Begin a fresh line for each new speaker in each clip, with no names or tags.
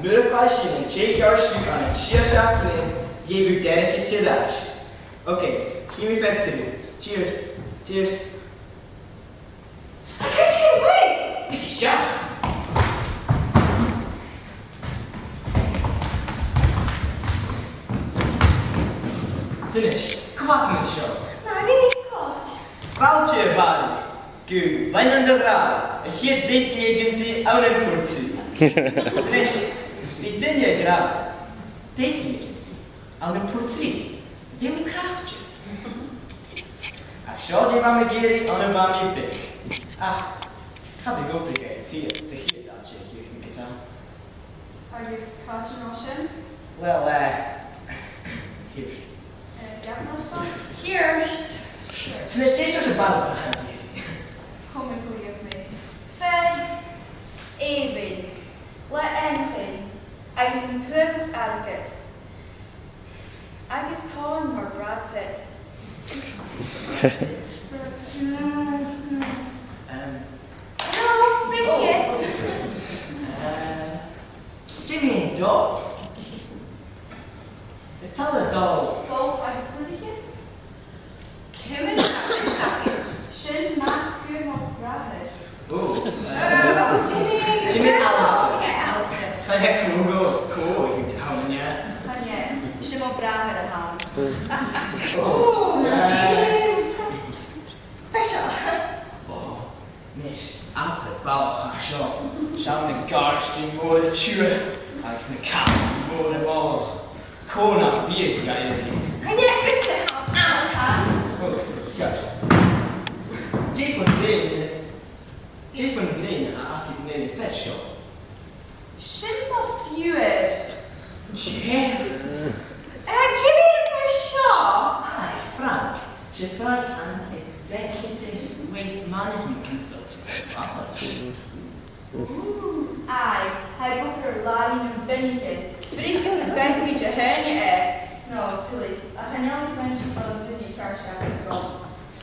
Smurf Fèisean and Iuchar and fiosrachaidh Gheibhear dedicated to that. Okay, Kimi festival. Cheers. Cheers.
I can't get away!
Nicky shot. Finish. Come on, show.
No, I didn't caught.
Voucher body. Good. Eilean a hit dating agency out in Portsea. Finish. The Diardaoin dating agency out in Portsea. They will craft you. I showed you my Gary on a vammy big. How do you go brigade? See it. It's a here, don't you? You can get on.
Are you Scotch and Russian?
Well, here's.
Here's.
So there's just such a battle behind you.
Come and believe me. Fèisean, let anything. Agus an tuilleadh agad. Agus táin mar Brad Pitt. No, there she is.
Jimmy and Dog. It's Talla Dhonaidh.
Both agus muziekje. Kimmen agad. Sin macht good mar Brad.
Oh.
Jimmy.
Jimmy Allison.
Yeah, Allison.
Kan jag cool you down, yeah?
Hanje, sin mar Brad a hand.
Oh.
Special.
Oh. Nish. Apple, bal, show. Show the garstring more the chewer. Agus the cat more the ball. Conach bier Gheibhear.
Hanje, usse av Anka.
Oh, gotcha. Die van Green, ik neem een vet show.
Sin mar fúid.
Yeah.
Jimmy for sure.
Hi, Frank. Frank, an executive waste management consultant.
Aye, hij gaat er laden en binnen. Vriend is het werk met je heen. No, tully. Ik ga niet eens mensen van de Iuchar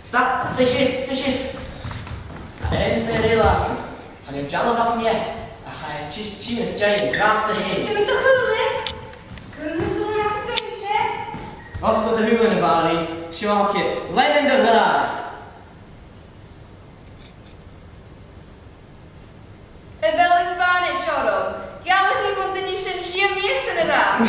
Stop, swishes. En verder lachen. En ik jallen van je. En ga je chimes giant grass de heen.
Doe de goede. Kunnen ze er een puntje?
Als we de huwen in de valley, show je Eilean de Dràma.
En wel ik van het choro. Ja, we gaan nu continu zijn schier meer in de raam.